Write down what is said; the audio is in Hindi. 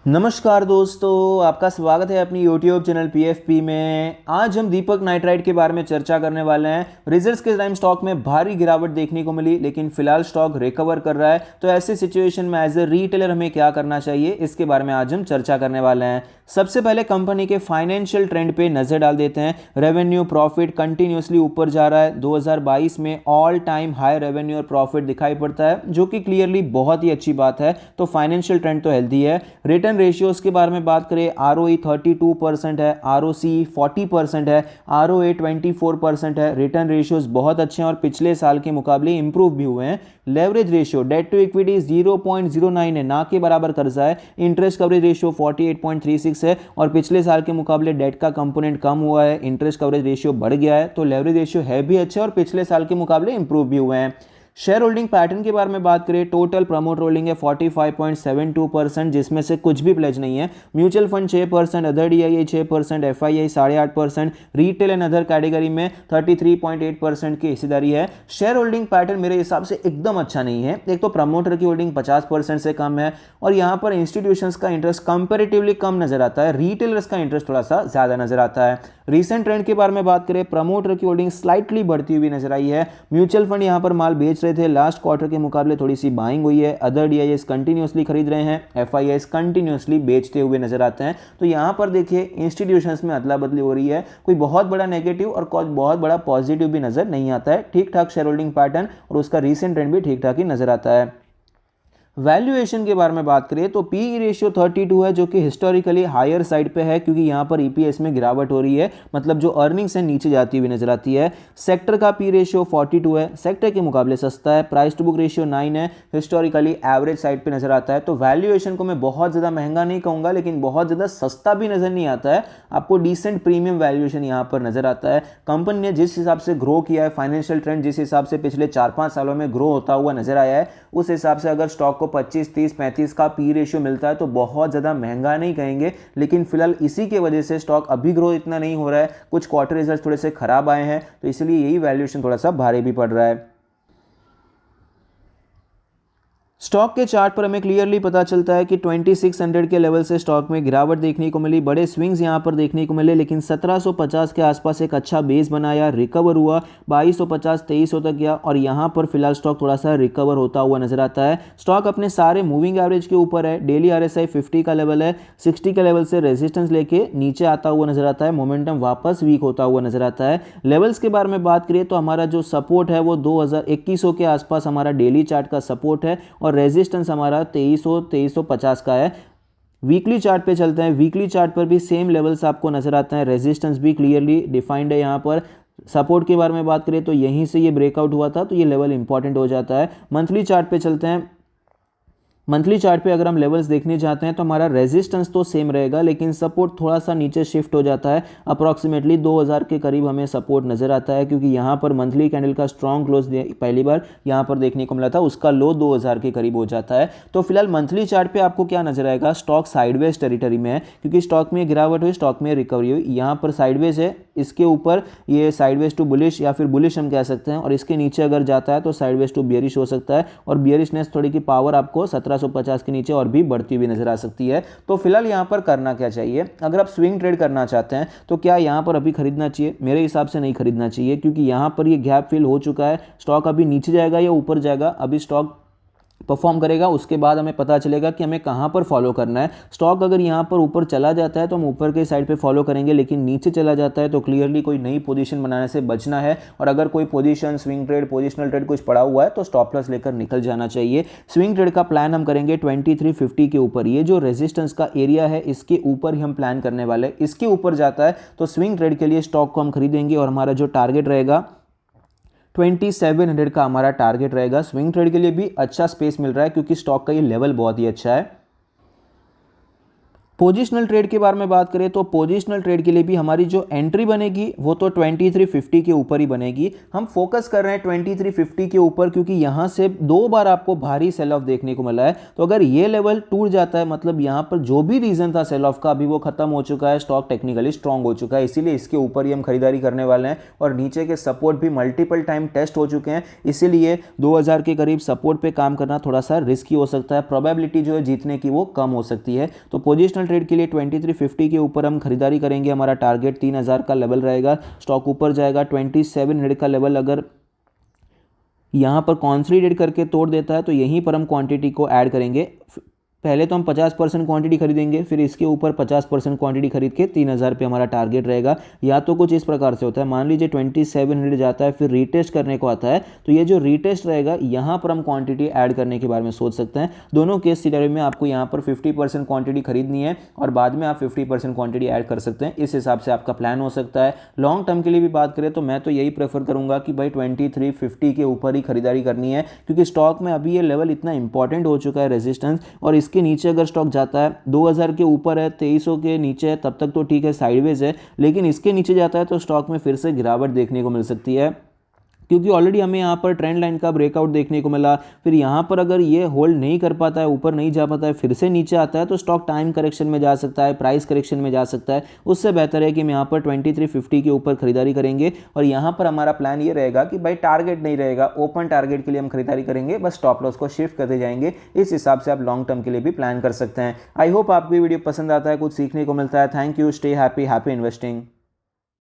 नमस्कार दोस्तों, आपका स्वागत है अपनी YouTube चैनल PFP में। आज हम दीपक नाइट्राइट के बारे में चर्चा करने वाले हैं। रिजल्ट्स के टाइम स्टॉक में भारी गिरावट देखने को मिली, लेकिन फिलहाल स्टॉक रिकवर कर रहा है। तो ऐसे सिचुएशन में एज ए रिटेलर हमें क्या करना चाहिए, इसके बारे में आज हम चर्चा करने वाले हैं। सबसे पहले कंपनी के फाइनेंशियल ट्रेंड पे नजर डाल देते हैं। रेवेन्यू प्रॉफिट कंटिन्यूसली ऊपर जा रहा है। 2022 में ऑल टाइम हाई रेवेन्यू और प्रॉफिट दिखाई पड़ता है, जो कि क्लियरली बहुत ही अच्छी बात है। तो फाइनेंशियल ट्रेंड तो हेल्दी है। रिटर्न रेशियोज के बारे में बात करें, ROE 32% है, ROC 40% है, ROA 24% है। रिटर्न रेशियोज बहुत अच्छे हैं और पिछले साल के मुकाबले इंप्रूव भी हुए हैं। Leverage ratio debt to equity 0.09 है, ना के बराबर कर्जा है। इंटरेस्ट कवरेज रेशियो 48.36 है और पिछले साल के मुकाबले डेट का कंपोनेंट कम हुआ है, इंटरेस्ट कवरेज रेशियो बढ़ गया है। तो लेवरेज रेशियो है भी अच्छे और पिछले साल के मुकाबले इंप्रूव भी हुए हैं। शेयर होल्डिंग पैटर्न के बारे में बात करें, टोटल प्रमोट होल्डिंग है 45.72%, जिसमें से कुछ भी प्लेज नहीं है। Mutual fund 6%, other DIA 6%, FII 8.5%, retail and other category में 33.8% की हिस्सेदारी है। शेयर होल्डिंग पैटर्न मेरे हिसाब से एकदम अच्छा नहीं है। एक तो प्रमोटर की होल्डिंग 50% से कम है और यहाँ पर इंस्टीट्यूशंस का इंटरेस्ट कंपेरेटिवली कम नजर आता है, रिटेलर्स का इंटरेस्ट थोड़ा सा ज्यादा नजर आता है। रिसेंट ट्रेंड के बारे में बात करें, प्रमोटर की होल्डिंग स्लाइटली बढ़ती हुई नजर आई है। म्यूचुअल फंड यहाँ पर माल बेच रहे थे, लास्ट क्वार्टर के मुकाबले थोड़ी सी बाइंग हुई है। अदर DIAs कंटिन्यूसली खरीद रहे हैं, FIIs कंटिन्यूसली बेचते हुए नजर आते हैं। तो यहाँ पर देखिए इंस्टीट्यूशंस में अदला बदली हो रही है। कोई बहुत बड़ा नेगेटिव और कोई बहुत बड़ा पॉजिटिव भी नजर नहीं आता है। ठीक ठाक शेयर होल्डिंग पैटर्न और उसका रिसेंट ट्रेंड भी ठीक ठाक ही नजर आता है। वैल्यूएशन के बारे में बात करें तो PE रेशियो 32 है, जो कि हिस्टोरिकली हायर साइड पे है, क्योंकि यहाँ पर EPS में गिरावट हो रही है, मतलब जो अर्निंग्स है नीचे जाती हुई नजर आती है। सेक्टर का PE रेशियो 42 है, सेक्टर के मुकाबले सस्ता है। प्राइस टू बुक रेशियो 9 है, हिस्टोरिकली एवरेज साइड पे नजर आता है। तो वैल्यूएशन को मैं बहुत ज़्यादा महंगा नहीं कहूँगा, लेकिन बहुत ज़्यादा सस्ता भी नजर नहीं आता है। आपको डिसेंट प्रीमियम वैल्यूएशन यहाँ पर नजर आता है। कंपनी ने जिस हिसाब से ग्रो किया है, फाइनेंशियल ट्रेंड जिस हिसाब से पिछले 4-5 सालों में ग्रो होता हुआ नजर आया है, उस हिसाब से अगर स्टॉक को 25, 30, 35 का PE रेशियो मिलता है तो बहुत ज़्यादा महंगा नहीं कहेंगे। लेकिन फिलहाल इसी की वजह से स्टॉक अभी ग्रो इतना नहीं हो रहा है। कुछ क्वार्टर रिजल्ट थोड़े से खराब आए हैं, तो इसलिए यही वैल्यूएशन थोड़ा सा भारी भी पड़ रहा है। स्टॉक के चार्ट पर हमें क्लियरली पता चलता है कि 2600 के लेवल से स्टॉक में गिरावट देखने को मिली। बड़े स्विंग्स यहां पर देखने को मिले, लेकिन 1750 के आसपास एक अच्छा बेस बनाया, रिकवर हुआ, 2250 2300 तक गया और यहां पर फिलहाल स्टॉक थोड़ा सा रिकवर होता हुआ नजर आता है। स्टॉक अपने सारे मूविंग एवरेज के ऊपर है। डेली RSI 50 का लेवल है, 60 के लेवल से रेजिस्टेंस लेके नीचे आता हुआ नजर आता है। मोमेंटम वापस वीक होता हुआ नजर आता है। लेवल्स के बारे में बात करें तो हमारा जो सपोर्ट है वो 2100 के आसपास हमारा डेली चार्ट का सपोर्ट है और रेजिस्टेंस हमारा 2350 का है। वीकली चार्ट पे चलते हैं। वीकली चार्ट पर भी सेम लेवल्स आपको नजर आते हैं, रेजिस्टेंस भी क्लियरली डिफाइंड है। यहाँ पर सपोर्ट के बारे में बात करें तो यहीं से ये ब्रेकआउट हुआ था, तो ये लेवल इंपॉर्टेंट हो जाता है। मंथली चार्ट पे चलते हैं। मंथली चार्ट पे अगर हम लेवल्स देखने जाते हैं तो हमारा रेजिस्टेंस तो सेम रहेगा, लेकिन सपोर्ट थोड़ा सा नीचे शिफ्ट हो जाता है। अप्रॉक्सीमेटली 2000 के करीब हमें सपोर्ट नजर आता है, क्योंकि यहाँ पर मंथली कैंडल का स्ट्रॉन्ग क्लोज पहली बार यहाँ पर देखने को मिला था, उसका लो 2000 के करीब हो जाता है। तो फिलहाल मंथली चार्ट पे आपको क्या नजर आएगा, स्टॉक साइडवेज टेरिटरी में है, क्योंकि स्टॉक में गिरावट हुई, स्टॉक में रिकवरी हुई। यहाँ पर साइडवेज है, इसके ऊपर ये साइडवेज टू बुलिश या फिर बुलिश हम कह सकते हैं, और इसके नीचे अगर जाता है तो साइडवेज टू बियरिश हो सकता है, और बियरिशनेस थोड़ी की पावर आपको 1750 के नीचे और भी बढ़ती हुई नजर आ सकती है। तो फिलहाल यहां पर करना क्या चाहिए, अगर आप स्विंग ट्रेड करना चाहते हैं तो क्या यहां पर अभी खरीदना चाहिए? मेरे हिसाब से नहीं खरीदना चाहिए, क्योंकि यहां पर ये गैप फिल हो चुका है। स्टॉक अभी नीचे जाएगा या ऊपर जाएगा, अभी स्टॉक परफॉर्म करेगा, उसके बाद हमें पता चलेगा कि हमें कहां पर फॉलो करना है। स्टॉक अगर यहां पर ऊपर चला जाता है तो हम ऊपर के साइड पे फॉलो करेंगे, लेकिन नीचे चला जाता है तो क्लियरली कोई नई पोजीशन बनाने से बचना है। और अगर कोई position swing trade, positional trade कुछ पड़ा हुआ है तो स्टॉप लॉस लेकर निकल जाना चाहिए। स्विंग ट्रेड का प्लान हम करेंगे 2350 के ऊपर। ये जो रेजिस्टेंस का एरिया है इसके ऊपर ही हम प्लान करने वाले हैं। इसके ऊपर जाता है तो स्विंग ट्रेड के लिए स्टॉक को हम खरीदेंगे और हमारा जो टारगेट रहेगा 2700 का हमारा टारगेट रहेगा। स्विंग ट्रेड के लिए भी अच्छा स्पेस मिल रहा है, क्योंकि स्टॉक का ये लेवल बहुत ही अच्छा है। पोजिशनल ट्रेड के बारे में बात करें तो पोजिशनल ट्रेड के लिए भी हमारी जो एंट्री बनेगी वो तो 2350 के ऊपर ही बनेगी। हम फोकस कर रहे हैं 2350 के ऊपर, क्योंकि यहाँ से 2 बार आपको भारी सेल ऑफ देखने को मिला है। तो अगर ये लेवल टूट जाता है, मतलब यहाँ पर जो भी रीजन था सेल ऑफ का अभी वो खत्म हो चुका है, स्टॉक टेक्निकली स्ट्रांग हो चुका है, इसीलिए इसके ऊपर ही हम खरीदारी करने वाले हैं। और नीचे के सपोर्ट भी मल्टीपल टाइम टेस्ट हो चुके हैं, इसीलिए 2000 के करीब सपोर्ट पे काम करना थोड़ा सा रिस्की हो सकता है, प्रोबेबिलिटी जो है जीतने की वो कम हो सकती है। तो पोजिशनल ट्रेड के लिए 2350 के ऊपर हम खरीदारी करेंगे। हमारा टारगेट 3000 का लेवल रहेगा। स्टॉक ऊपर जाएगा। 2700 का लेवल अगर यहां पर कंसोलिडेट करके तोड़ देता है तो यहीं पर हम क्वांटिटी को ऐड करेंगे। पहले तो हम 50% क्वांटिटी खरीदेंगे, फिर इसके ऊपर 50% क्वांटिटी खरीद के 3000 पे हमारा टारगेट रहेगा। या तो कुछ इस प्रकार से होता है, मान लीजिए 2700 जाता है, फिर रीटेस्ट करने को आता है, तो ये जो रीटेस्ट रहेगा यहाँ पर हम क्वांटिटी ऐड करने के बारे में सोच सकते हैं। दोनों केस सिनेरियो में आपको यहाँ पर 50% क्वांटिटी खरीदनी है और बाद में आप 50% क्वांटिटी ऐड कर सकते हैं। इस हिसाब से आपका प्लान हो सकता है। लॉन्ग टर्म के लिए भी बात करें तो मैं तो यही प्रेफर करूंगा कि भाई 2350 के ऊपर ही खरीदारी करनी है, क्योंकि स्टॉक में अभी ये लेवल इतना इंपॉर्टेंट हो चुका है रेजिस्टेंस, और इसके नीचे अगर स्टॉक जाता है 2000 के ऊपर है, 2300 के नीचे है, तब तक तो ठीक है, साइडवेज है, लेकिन इसके नीचे जाता है तो स्टॉक में फिर से गिरावट देखने को मिल सकती है, क्योंकि ऑलरेडी हमें यहाँ पर ट्रेंड लाइन का ब्रेकआउट देखने को मिला। फिर यहाँ पर अगर ये होल्ड नहीं कर पाता है, ऊपर नहीं जा पाता है, फिर से नीचे आता है, तो स्टॉक टाइम करेक्शन में जा सकता है, प्राइस करेक्शन में जा सकता है। उससे बेहतर है कि हम यहाँ पर 2350 के ऊपर खरीदारी करेंगे। और यहाँ पर हमारा प्लान ये रहेगा कि भाई टारगेट नहीं रहेगा, ओपन टारगेट के लिए हम खरीदारी करेंगे, बस स्टॉप लॉस को शिफ्ट करते जाएंगे। इस हिसाब से आप लॉन्ग टर्म के लिए भी प्लान कर सकते हैं। आई होप आपको ये वीडियो पसंद आता है, कुछ सीखने को मिलता है। Thank you, stay happy, happy investing.